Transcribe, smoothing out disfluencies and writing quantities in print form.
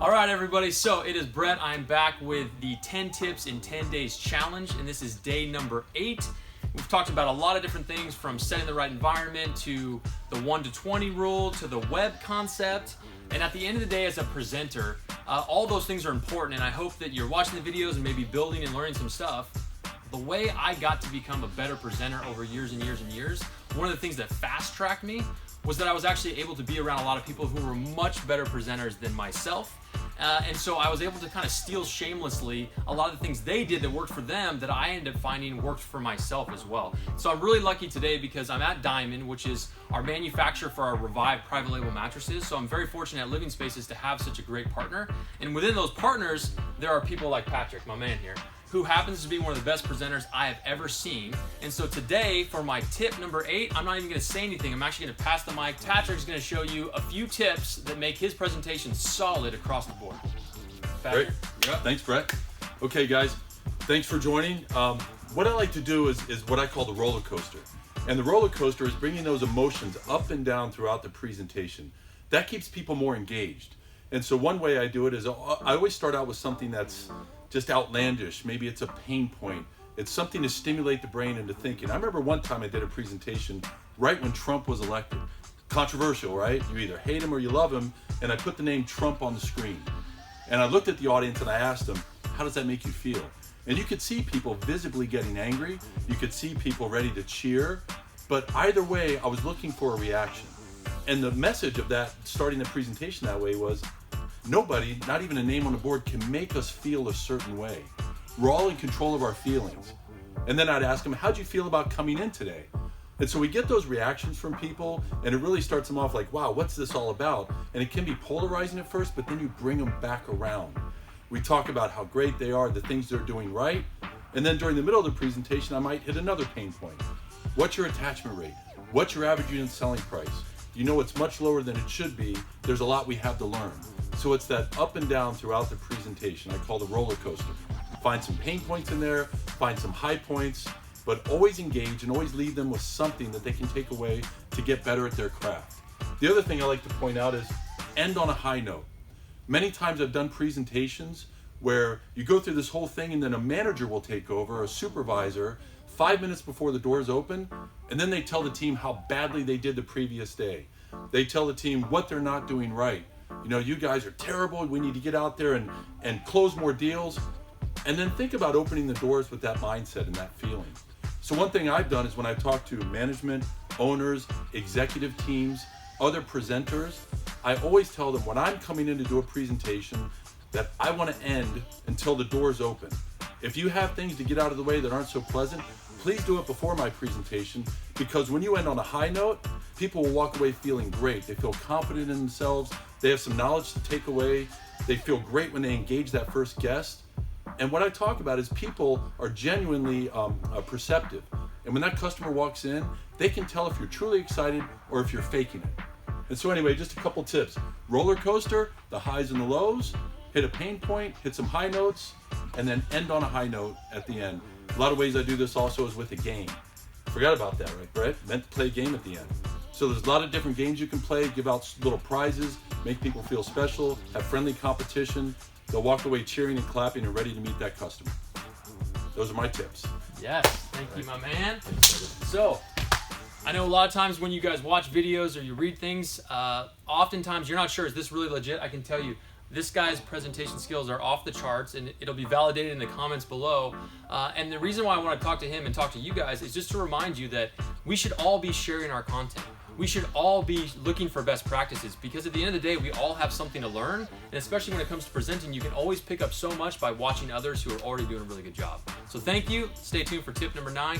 All right, everybody, so it is Brett. I'm back with the 10 Tips in 10 Days Challenge, and this is day number 8. We've talked about a lot of different things, from setting the right environment to the 1 to 20 rule to the web concept. And at the end of the day, as a presenter, all those things are important, and I hope that you're watching the videos and maybe building and learning some stuff. The way I got to become a better presenter over years and years and years, one of the things that fast-tracked me was that I was actually able to be around a lot of people who were much better presenters than myself. And so I was able to kind of steal shamelessly a lot of the things they did that worked for them that I ended up finding worked for myself as well. So I'm really lucky today because I'm at Diamond, which is our manufacturer for our Revive private label mattresses. So I'm very fortunate at Living Spaces to have such a great partner. And within those partners, there are people like Patrick, my man here, who happens to be one of the best presenters I have ever seen. And so today, for my tip number 8, I'm not even gonna say anything. I'm actually gonna pass the mic. Patrick's gonna show you a few tips that make his presentation solid across the board. Great. Yeah. Thanks, Brett. Okay, guys, thanks for joining. What I like to do is what I call the roller coaster. And the roller coaster is bringing those emotions up and down throughout the presentation. That keeps people more engaged. And so one way I do it is I always start out with something that's just outlandish. Maybe it's a pain point. It's something to stimulate the brain into thinking. I remember one time I did a presentation right when Trump was elected. Controversial, right? You either hate him or you love him. And I put the name Trump on the screen. And I looked at the audience and I asked them, how does that make you feel? And you could see people visibly getting angry. You could see people ready to cheer. But either way, I was looking for a reaction. And the message of that, starting the presentation that way, was nobody, not even a name on the board, can make us feel a certain way. We're all in control of our feelings. And then I'd ask them, how'd you feel about coming in today? And so we get those reactions from people, and it really starts them off like, wow, what's this all about? And it can be polarizing at first, but then you bring them back around. We talk about how great they are, the things they're doing right, and then during the middle of the presentation, I might hit another pain point. What's your attachment rate? What's your average unit selling price? You know it's much lower than it should be. There's a lot we have to learn. So it's that up and down throughout the presentation I call the roller coaster. Find some pain points in there, find some high points, but always engage and always leave them with something that they can take away to get better at their craft. The other thing I like to point out is end on a high note. Many times I've done presentations where you go through this whole thing and then a manager will take over, a supervisor, 5 minutes before the doors open, and then they tell the team how badly they did the previous day. They tell the team what they're not doing right. You know, you guys are terrible, we need to get out there and close more deals. And then think about opening the doors with that mindset and that feeling. So one thing I've done is when I talk to management, owners, executive teams, other presenters, I always tell them when I'm coming in to do a presentation that I want to end until the doors open. If you have things to get out of the way that aren't so pleasant, please do it before my presentation, because when you end on a high note, people will walk away feeling great. They feel confident in themselves. They have some knowledge to take away. They feel great when they engage that first guest. And what I talk about is people are genuinely perceptive. And when that customer walks in, they can tell if you're truly excited or if you're faking it. And so anyway, just a couple tips. Roller coaster, the highs and the lows, hit a pain point, hit some high notes, and then end on a high note at the end. A lot of ways I do this also is with a game. Forgot about that, right, Brett? Meant to play a game at the end. So there's a lot of different games you can play, give out little prizes, make people feel special, have friendly competition. They'll walk away cheering and clapping and ready to meet that customer. Those are my tips. Yes, thank you, my man. So, I know a lot of times when you guys watch videos or you read things, oftentimes you're not sure, is this really legit? I can tell you, this guy's presentation skills are off the charts, and it'll be validated in the comments below. And the reason why I want to talk to him and talk to you guys is just to remind you that we should all be sharing our content. We should all be looking for best practices, because at the end of the day, we all have something to learn. And especially when it comes to presenting, you can always pick up so much by watching others who are already doing a really good job. So thank you. Stay tuned for tip number 9.